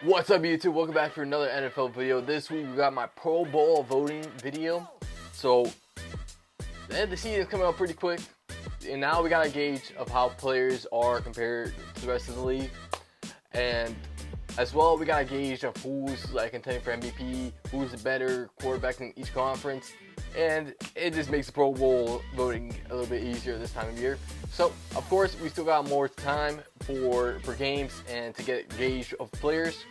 What's up, YouTube? Welcome back for another NFL video. This week we got my Pro Bowl voting video. So the season is coming up pretty quick, and now we got a gauge of how players are compared to the rest of the league, and as well we got a gauge of who's like contending for MVP, who's the better quarterback in each conference, and it just makes the Pro Bowl voting a little bit easier this time of year. So of course we still got more time for games and to get a gauge of players,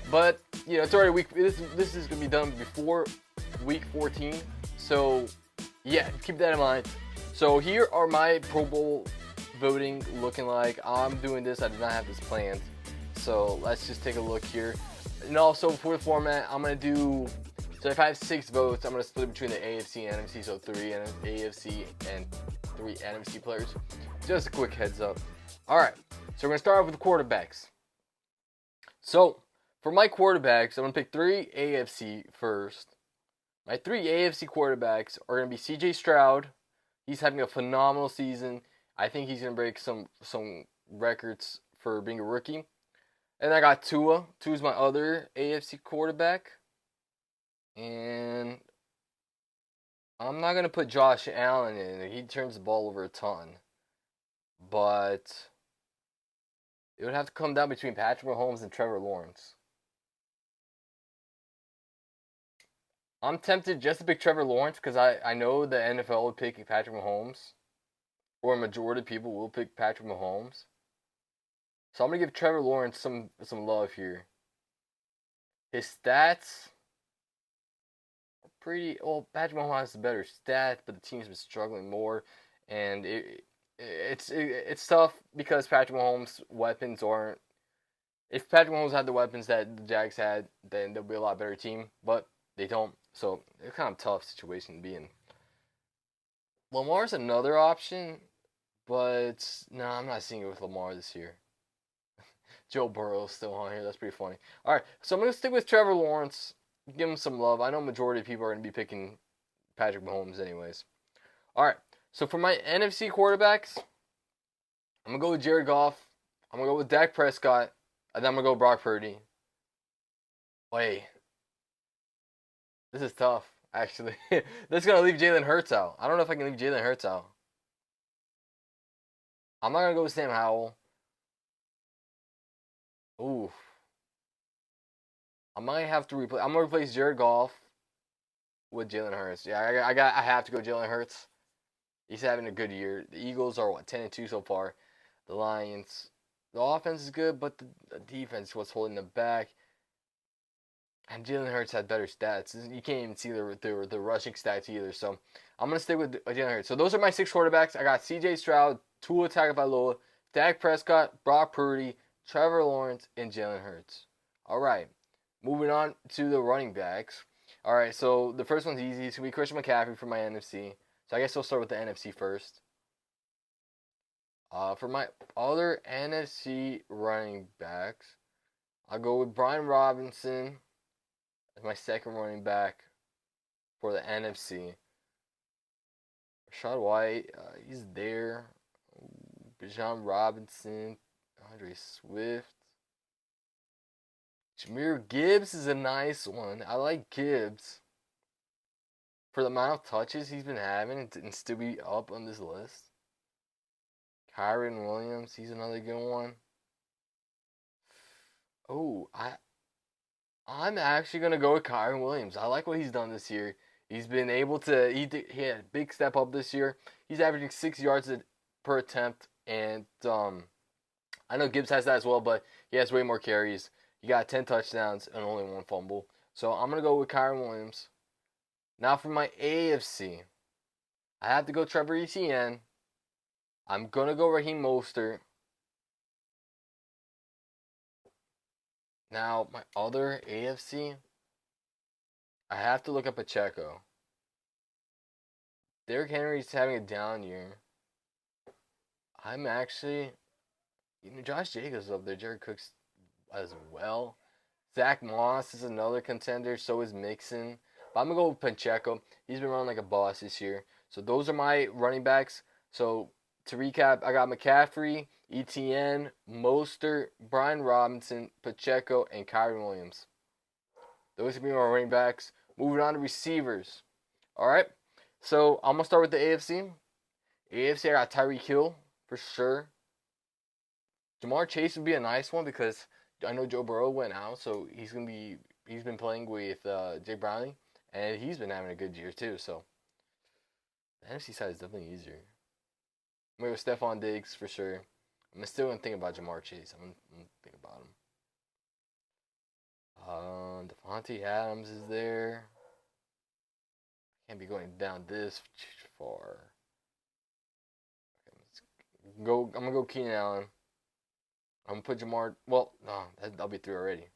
but you know it's already week. This is gonna be done before week 14. So yeah, keep that in mind. So here are my Pro Bowl voting looking like. I'm doing this. I did not have this planned. So let's just take a look here. And also for the format, I'm gonna do. So if I have 6 votes, I'm gonna split between the AFC and NFC. So 3 AFC and 3 NFC players. Just a quick heads up. All right. So we're gonna start off with the quarterbacks. So for my quarterbacks, I'm gonna pick 3 AFC first. My 3 AFC quarterbacks are going to be CJ Stroud. He's having a phenomenal season. I think he's going to break some records for being a rookie. And I got Tua. Tua's my other AFC quarterback. And I'm not going to put Josh Allen in. He turns the ball over a ton. But it would have to come down between Patrick Mahomes and Trevor Lawrence. I'm tempted just to pick Trevor Lawrence because I know the NFL would pick Patrick Mahomes, or a majority of people will pick Patrick Mahomes. So I'm gonna give Trevor Lawrence some love here. His stats are pretty well. Patrick Mahomes has the better stats, but the team's been struggling more, and it's tough because Patrick Mahomes' weapons aren't. If Patrick Mahomes had the weapons that the Jags had, then they'll be a lot better team. But they don't. So it's kind of a tough situation to be in. Lamar's another option, but no, I'm not seeing it with Lamar this year. Joe Burrow's still on here. That's pretty funny. All right, so I'm going to stick with Trevor Lawrence. Give him some love. I know majority of people are going to be picking Patrick Mahomes anyways. All right, so for my NFC quarterbacks, I'm going to go with Jared Goff. I'm going to go with Dak Prescott. And then I'm going to go Brock Purdy. Wait. This is tough, actually. This is going to leave Jalen Hurts out. I don't know if I can leave Jalen Hurts out. I'm not going to go with Sam Howell. Ooh. I might have to replace. I'm going to replace Jared Goff with Jalen Hurts. Yeah, I have to go Jalen Hurts. He's having a good year. The Eagles are, 10-2 so far. The Lions. The offense is good, but the defense was holding them back. And Jalen Hurts had better stats. You can't even see the rushing stats either. So I'm going to stick with Jalen Hurts. So those are my 6 quarterbacks. I got CJ Stroud, Tua Tagovailoa, Dak Prescott, Brock Purdy, Trevor Lawrence, and Jalen Hurts. All right. Moving on to the running backs. All right. So the first one's easy. It's going to be Christian McCaffrey for my NFC. So I guess we'll start with the NFC first. For my other NFC running backs, I'll go with Brian Robinson as my second running back for the NFC. Rashad White, he's there. Bijan Robinson, Andre Swift. Jahmyr Gibbs is a nice one. I like Gibbs. For the amount of touches he's been having and still be up on this list. Kyron Williams, he's another good one. Oh, I'm actually going to go with Kyron Williams. I like what he's done this year. He's been able to, he had a big step up this year. He's averaging 6 yards per attempt. And I know Gibbs has that as well, but he has way more carries. He got 10 touchdowns and only 1 fumble. So I'm going to go with Kyron Williams. Now for my AFC, I have to go Trevor Etienne. I'm going to go Raheem Mostert. Now, my other AFC, I have to look up Pacheco. Derrick Henry's having a down year. I'm actually, Josh Jacobs up there, Jared Cooks as well. Zach Moss is another contender, so is Mixon. But I'm going to go with Pacheco. He's been running like a boss this year. So those are my running backs. So to recap, I got McCaffrey, ETN, Mostert, Brian Robinson, Pacheco, and Kyron Williams. Those are going to be my running backs. Moving on to receivers. All right. So I'm going to start with the AFC. AFC, I got Tyreek Hill for sure. Jamar Chase would be a nice one because I know Joe Burrow went out, so he's been playing with Jake Browning, and he's been having a good year too. So the NFC side is definitely easier. I'm going to go Stephon Diggs for sure. I'm still going to think about Jamar Chase. I'm going to think about him. Devontae Adams is there. Can't be going down this far. Okay, I'm going to go Keenan Allen. I'm going to put Jamar. Well, no, that'll be 3 already.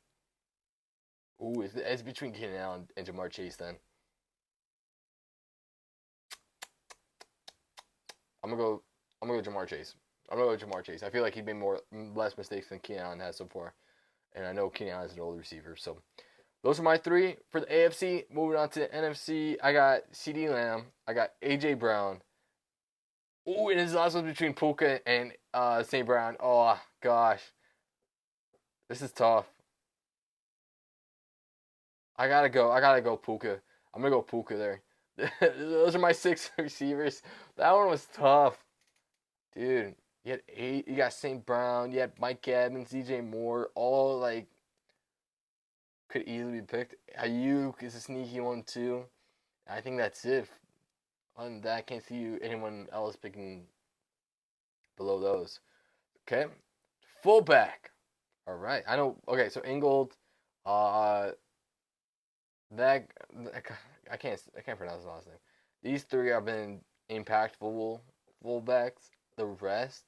Ooh, it's between Keenan Allen and Jamar Chase then. I'm gonna go Jamar Chase. I'm gonna go Jamar Chase. I feel like he made less mistakes than Keenan Allen has so far, and I know Keenan Allen is an old receiver. So those are my 3 for the AFC. Moving on to the NFC, I got CeeDee Lamb. I got AJ Brown. Ooh, and this last one between Puka and St. Brown. Oh gosh, this is tough. I gotta go Puka. I'm gonna go Puka there. Those are my 6 receivers. That one was tough. Dude, you had 8. You got St. Brown. You had Mike Evans, DJ Moore. All like could easily be picked. Ayuk is a sneaky one too. I think that's it. Other than that, I can't see anyone else picking below those. Okay, fullback. All right, I know. Okay, so Ingold, that I can't pronounce his last name. These 3 have been impactful fullbacks. The rest,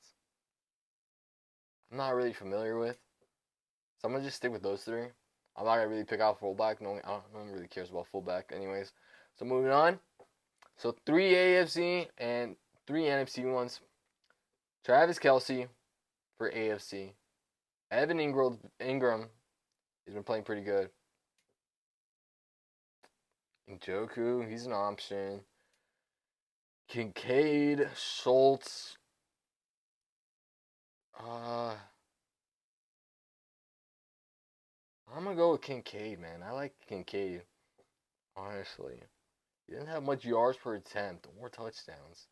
I'm not really familiar with. So I'm going to just stick with those 3. I'm not going to really pick out fullback. No one really cares about fullback anyways. So moving on. So 3 AFC and 3 NFC ones. Travis Kelce for AFC. Evan Ingram has been playing pretty good. Njoku, he's an option. Kincaid, Schultz. I'm gonna go with Kincaid, man. I like Kincaid, honestly. He didn't have much yards per attempt or touchdowns.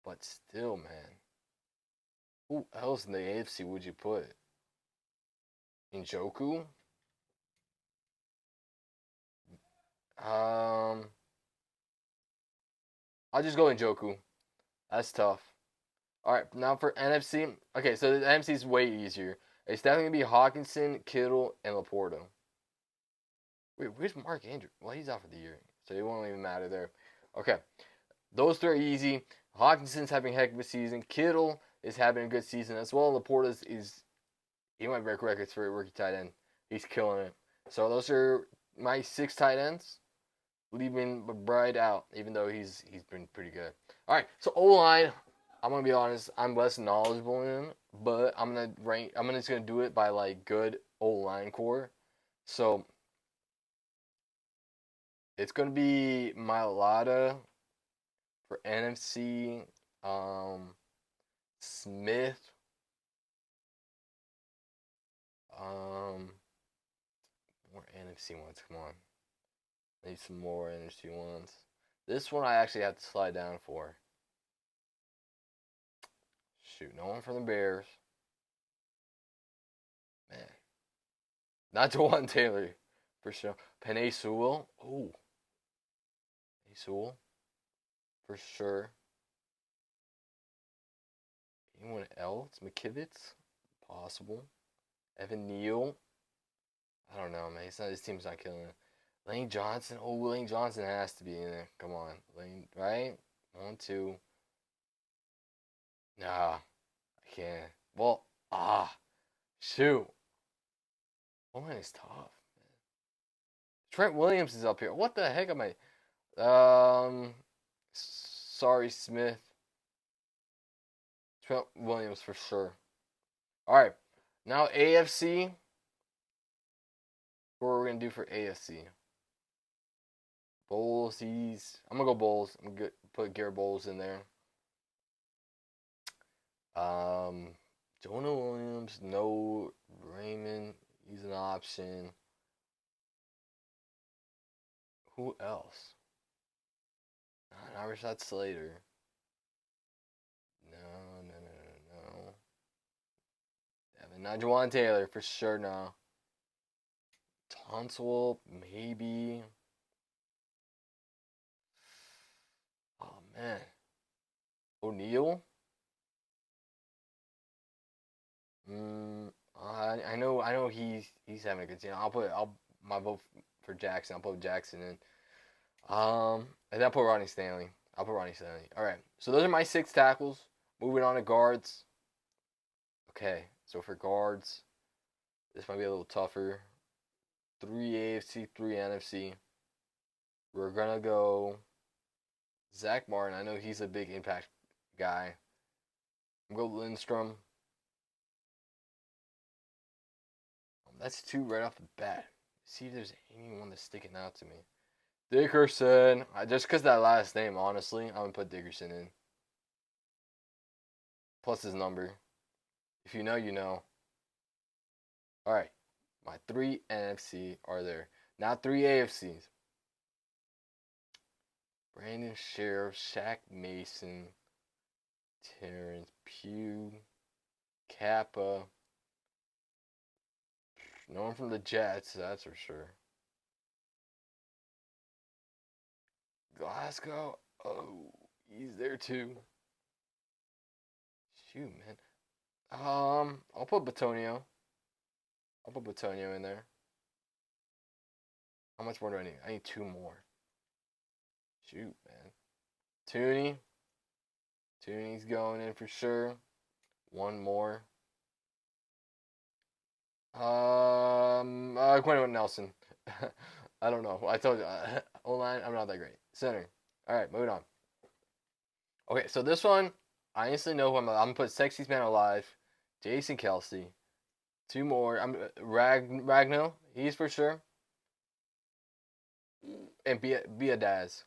But still, man. Who else in the AFC would you put? Njoku? I'll just go Njoku. That's tough. Alright, now for NFC. Okay, so the NFC is way easier. It's definitely going to be Hawkinson, Kittle, and Laporta. Wait, where's Mark Andrews? Well, he's out for the year, so it won't even matter there. Okay, those 3 are easy. Hawkinson's having a heck of a season. Kittle is having a good season as well. Laporta he might break records for a rookie tight end. He's killing it. So those are my 6 tight ends, leaving McBride out, even though he's been pretty good. All right, so O-line, I'm gonna be honest, I'm less knowledgeable in, but I'm just gonna do it by like good O-line core. So it's gonna be Mailata for NFC. Smith. More NFC ones. Come on. Need some more NFC ones. This one I actually have to slide down for. Shoot, no one from the Bears. Man. Not Jawan Taylor, for sure. Penei Sewell. Oh. Penei Sewell. For sure. Anyone else? McKivitz? Possible. Evan Neal. I don't know, man. His team's not killing it. Lane Johnson. Oh, Lane Johnson has to be in there. Come on. Lane, right? 1, 2. Nah. I can't. Well, shoot. Oh, man, it's tough, man. Trent Williams is up here. What the heck am I? Sorry, Smith. Trent Williams for sure. All right. Now AFC. What are we gonna do for AFC? Bowles. I'm gonna go Bowles. I'm gonna put Garrett Bowles in there. Jonah Williams, no. Raymond, he's an option. Who else? Not Rashad Slater. No, no, no, no, no. Devin, not Juwan Taylor for sure. No. Tonsil, maybe. Oh man, O'Neal. I know he's having a good season. I'll my vote for Jackson. I'll put Jackson in. And I'll put Ronnie Stanley. I'll put Ronnie Stanley. All right. So those are my 6 tackles. Moving on to guards. Okay. So for guards, this might be a little tougher. 3 AFC, 3 NFC. We're gonna go Zach Martin. I know he's a big impact guy. I'm gonna go Lindstrom. That's 2 right off the bat. See if there's anyone that's sticking out to me. Dickerson. Just because that last name, honestly, I'm going to put Dickerson in. Plus his number. If you know, you know. All right. My 3 NFC are there. Now 3 AFCs. Brandon Sheriff, Shaq Mason, Terrence Pugh, Kappa. No one from the Jets, that's for sure. Glasgow. Oh, he's there too. Shoot, man. I'll put Batonio. I'll put Batonio in there. How much more do I need? I need 2 more. Shoot, man. Tooney. Tooney's going in for sure. 1 more. Quentin Nelson. I don't know. I told you. O-line, I'm not that great. Center. All right, moving on. Okay, so this one, I instantly know who I'm going to put Sexiest Man Alive, Jason Kelsey. 2 more. Ragno. He's for sure. And Bia Daz.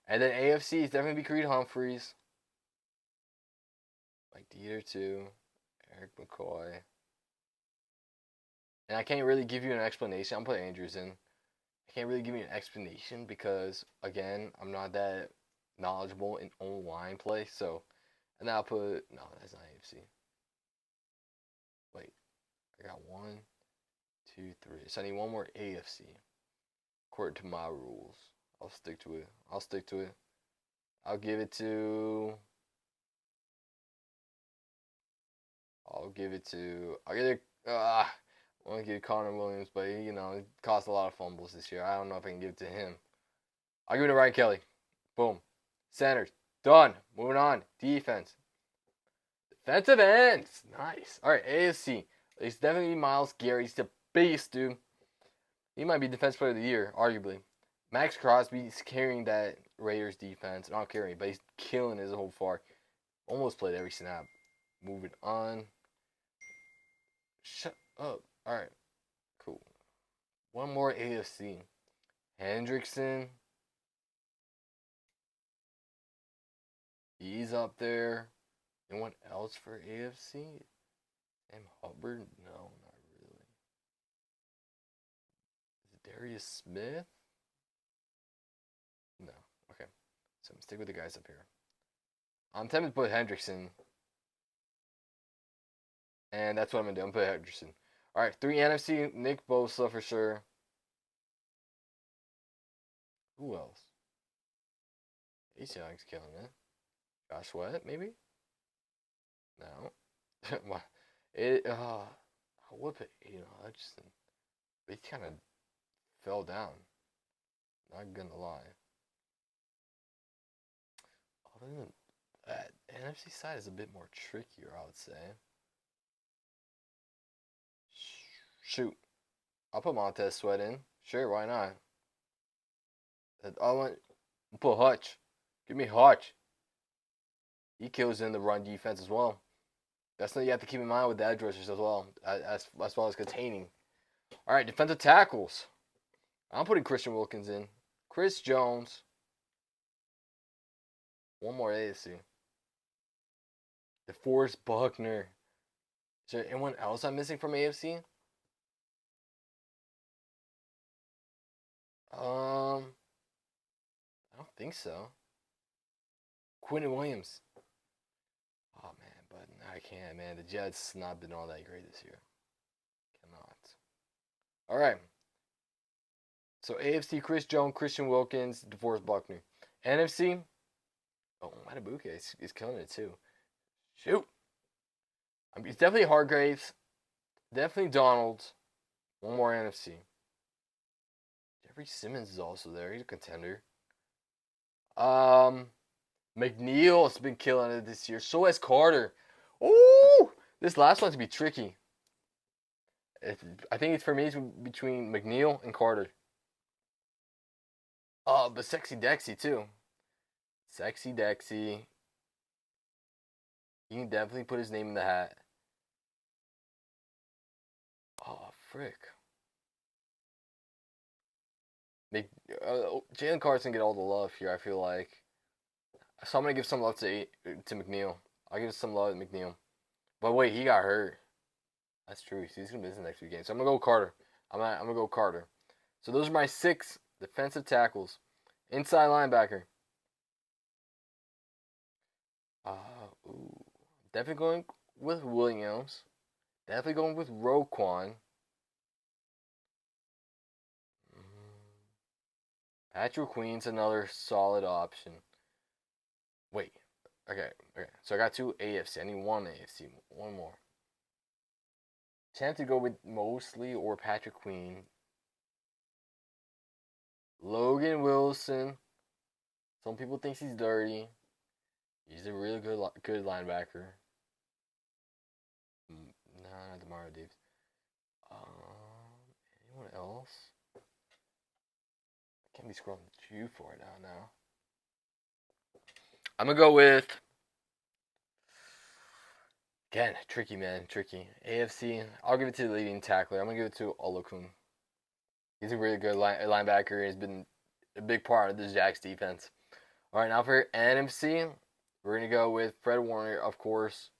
And then AFC is definitely be Creed Humphreys. Mike Dieter too. Eric McCoy. And I can't really give you an explanation. I'm putting Andrews in. I can't really give you an explanation because, again, I'm not that knowledgeable in O-line play. So, and then I'll put, no, that's not AFC. Wait, I got 1, 2, 3. So I need 1 more AFC. According to my rules. I'll stick to it. I'll give it to. I want to give Connor Williams, but he cost a lot of fumbles this year. I don't know if I can give it to him. I'll give it to Ryan Kelly. Boom. Centers. Done. Moving on. Defense. Defensive ends. Nice. All right, AFC. It's definitely Myles Garrett. He's the beast, dude. He might be Defense Player of the Year, arguably. Max Crosby's carrying that Raiders defense. Not carrying, but he's killing his whole far. Almost played every snap. Moving on. Shut up. Alright. Cool. 1 more AFC. Hendrickson. He's up there. Anyone else for AFC? Sam Hubbard? No, not really. Is it Darius Smith? No. Okay. So I'm stick with the guys up here. I'm tempted to put Hendrickson. And that's what I'm going to do. I'm going to put Hendrickson. All right, 3 NFC. Nick Bosa for sure. Who else? Ace Young's killing it. Josh Sweat, maybe? No. I would put Aiden Hutchinson. But he kind of fell down. Not going to lie. Other than that, NFC side is a bit more trickier, I would say. Shoot. I'll put Montez Sweat in. Sure, why not? I'll put Hutch. Give me Hutch. He kills in the run defense as well. That's something you have to keep in mind with the edge rushers as well, as well as containing. All right, defensive tackles. I'm putting Christian Wilkins in. Chris Jones. 1 more AFC. DeForest Buckner. Is there anyone else I'm missing from AFC? I don't think so. Quinn Williams. Oh man, but I can't, man. The Jets not been all that great this year. Cannot. All right. So AFC: Chris Jones, Christian Wilkins, DeForest Buckner. NFC. Oh, Matabuke is killing it too. Shoot. It's definitely Hargraves. Definitely Donald. One more NFC. Jeffrey Simmons is also there. He's a contender. McNeil has been killing it this year. So has Carter. Ooh! This last one's to be tricky. I think it's for me, it's between McNeil and Carter. But Sexy Dexy too. Sexy Dexy. He can definitely put his name in the hat. Oh, frick. Jalen Carson get all the love here, I feel like. So I'm going to give some love to McNeil. I'll give some love to McNeil. But wait, he got hurt. That's true. He's going to miss the next few games. So I'm going to go Carter. I'm going to go Carter. So those are my 6 defensive tackles. Inside linebacker. Definitely going with Williams. Definitely going with Roquan. Patrick Queen's another solid option. Wait. Okay. So I got 2 AFC. I need 1 AFC. One more. Chance to go with Mosley or Patrick Queen. Logan Wilson. Some people think he's dirty. He's a really good linebacker. No, not Demar Davis. Anyone else? I can't be scrolling too far down now. I'm gonna go with, again, tricky man, tricky. AFC. I'll give it to the leading tackler. I'm gonna give it to Olokun. He's a really good linebacker. He's been a big part of the Jags defense. All right, now for NFC, we're gonna go with Fred Warner, of course.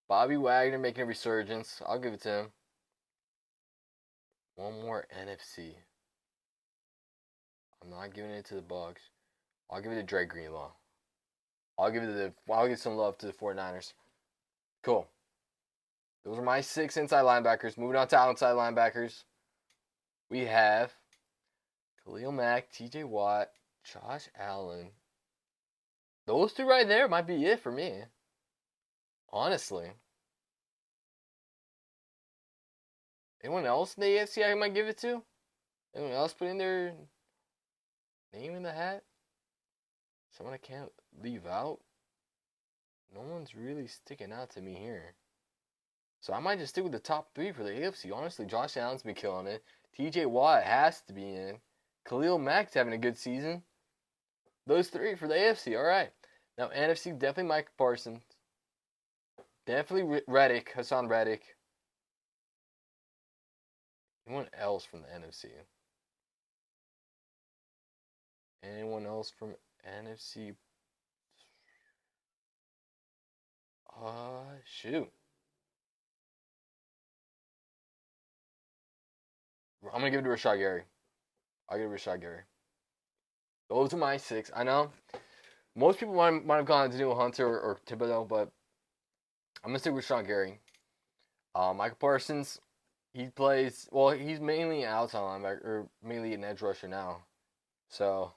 Bobby Wagner making a resurgence. I'll give it to him. One more NFC. I'm not giving it to the Bucks. I'll give it to Dre Greenlaw. I'll give some love to the 49ers. Cool. Those are my 6 inside linebackers. Moving on to outside linebackers. We have Khalil Mack, TJ Watt, Josh Allen. Those 2 right there might be it for me. Honestly. Anyone else in the AFC I might give it to? Anyone else putting their name in the hat? Someone I can't leave out? No one's really sticking out to me here. So I might just stick with the top 3 for the AFC. Honestly, Josh Allen's been killing it. TJ Watt has to be in. Khalil Mack's having a good season. Those 3 for the AFC. All right. Now, NFC, definitely Micah Parsons. Definitely Reddick, Hassan Reddick. Anyone else from the NFC? Anyone else from NFC? Shoot. I'm going to give it to Rashad Gary. I'll give it to Rashad Gary. Those are my 6. I know most people might have gone to Daniel Hunter or Thibodeau, but I'm going to stick with Rashad Gary. Micah Parsons, he's mainly an outside linebacker, or mainly an edge rusher now. So,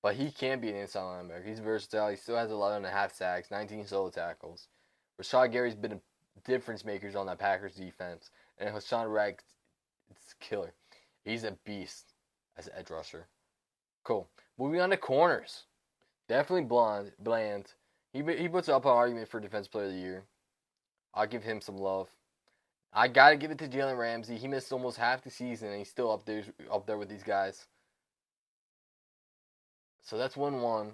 but he can be an inside linebacker. He's versatile. He still has 11.5 sacks, 19 solo tackles. Rashad Gary's been a difference maker on that Packers defense. And Hassan Reddick, it's killer. He's a beast as an edge rusher. Cool. Moving on to corners. Definitely Bland. He puts up an argument for Defensive Player of the Year. I'll give him some love. I gotta give it to Jalen Ramsey. He missed almost half the season, and he's still up there with these guys. So that's 1-1.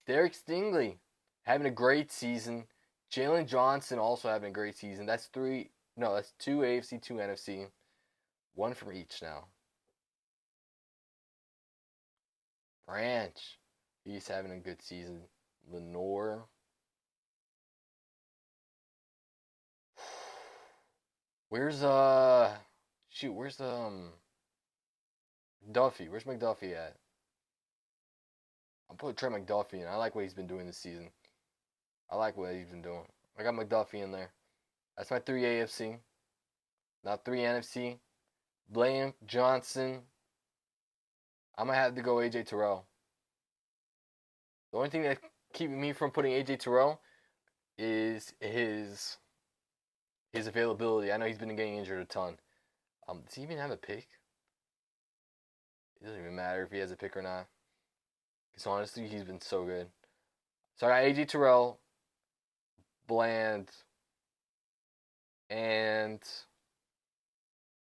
Derek Stingley having a great season. Jalen Johnson also having a great season. That's 2 AFC, 2 NFC. 1 from each now. Branch. He's having a good season. Lenore. Where's shoot, where's Duffy? Where's McDuffie at? I'm putting Trey McDuffie in. I like what he's been doing this season. I like what he's been doing. I got McDuffie in there. That's my 3 AFC. Now 3 NFC. Bland, Johnson. I might have to go AJ Terrell. The only thing that keeping me from putting AJ Terrell is his availability. I know he's been getting injured a ton. Does he even have a pick? It doesn't even matter if he has a pick or not. Because honestly, he's been so good. So I got AJ Terrell, Bland, and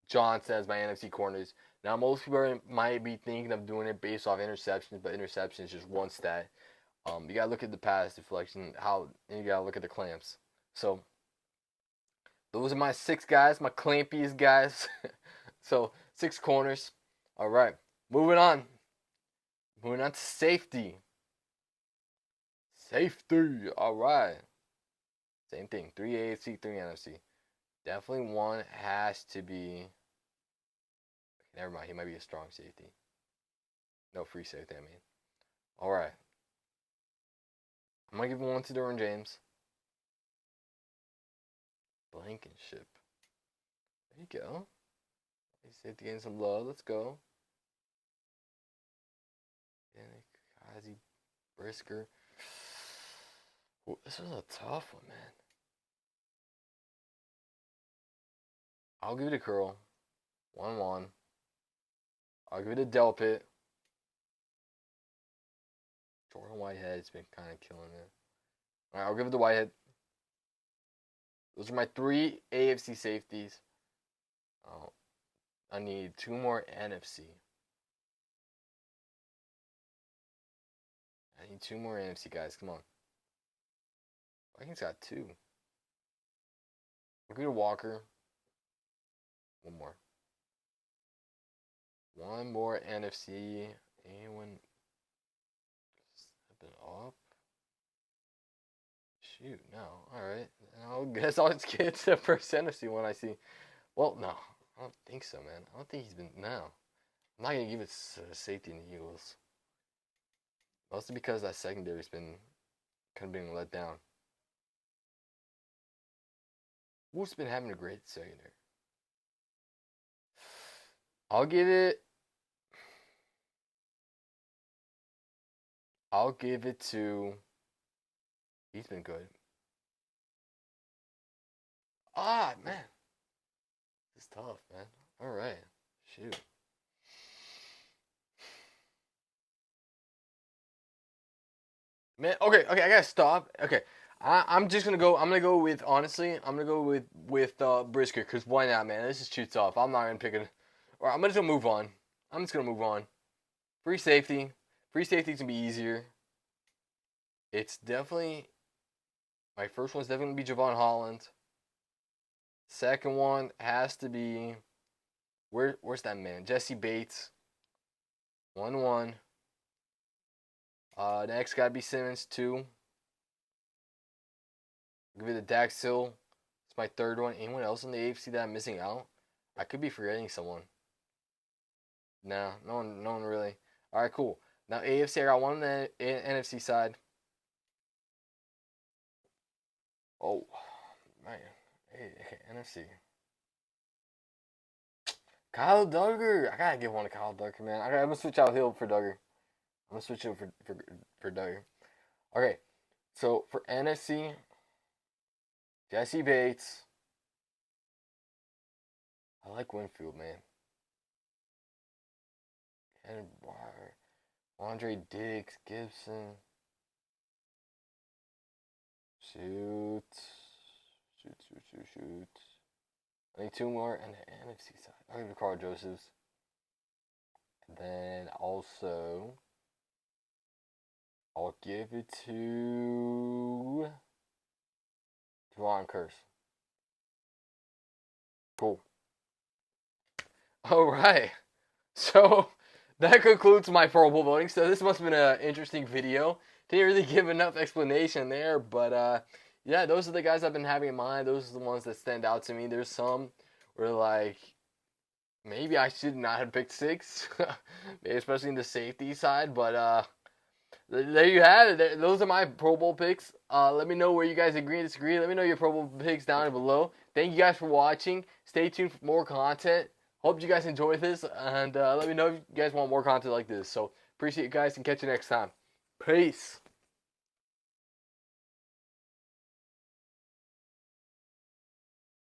Johnson as my NFC corners. Now, most people might be thinking of doing it based off interceptions, but interceptions is just one stat. You gotta look at the pass deflection, and you gotta look at the clamps. So those are my 6 guys, my clampiest guys. So 6 corners. All right, moving on. Moving on to safety. Safety. All right. Same thing. 3 AFC, 3 NFC. Definitely one has to be. Never mind. He might be a strong safety. No, free safety, I mean. All right. I'm going to give one to Derwin James. Blankenship. There you go. Safety getting some love. Let's go. Kazi, Brisker. Ooh, this is a tough one, man. I'll give it a Curl. 1-1. I'll give it a Delpit. Jordan Whitehead's been kind of killing it. Alright, I'll give it to Whitehead. Those are my 3 AFC safeties. I need 2 more NFC. I need 2 more NFC guys. Come on. Vikings got 2. We'll go to Walker. 1 more. 1 more NFC. Anyone stepping up? Shoot, no. Alright. I guess I'll just get to the first NFC one I see. Well, no. I don't think so, man. I don't think he's been. No. I'm not going to give it safety in the Eagles. Mostly because that secondary's been kind of being let down. Who's been having a great secondary? I'll give it to. He's been good. Ah, man. This is tough, man. All right. Shoot. Man, okay, I gotta stop. Okay, I'm just gonna go. I'm gonna go with honestly. I'm gonna go with Brisker, cause why not, man? This is too tough. I'm not gonna pick it. Or I'm just gonna move on. I'm just gonna move on. Free safety. Free safety's gonna be easier. It's definitely my first one's definitely gonna be Javon Holland. Second one has to be where's that man? Jesse Bates. 1-1. Next gotta be Simmons 2. Give it to Dax Hill. It's my 3rd one. Anyone else in the AFC that I'm missing out? I could be forgetting someone. No one really. All right, cool. Now AFC, I got one on the NFC side. Oh man, okay, NFC. Kyle Duggar. I gotta give one to Kyle Duggar, man. I'm gonna switch out Hill for Duggar. I'm gonna switch it for Duggar. Okay, so for NFC, Jesse Bates. I like Winfield, man. And Andre Diggs, Gibson. Shoot. I need 2 more on the NFC side. I'll give it to Carl Josephs. And then also, I'll give it to Javon Curse. Cool. All right. So that concludes my Pro Bowl voting. So this must have been an interesting video. Didn't really give enough explanation there, but yeah, those are the guys I've been having in mind. Those are the ones that stand out to me. There's some were like, maybe I should not have picked 6, especially in the safety side. But there you have it. Those are my Pro Bowl picks. Let me know where you guys agree and disagree. Let me know your Pro Bowl picks down below. Thank you guys for watching. Stay tuned for more content. Hope you guys enjoy this, and let me know if you guys want more content like this. So appreciate you guys, and catch you next time. Peace.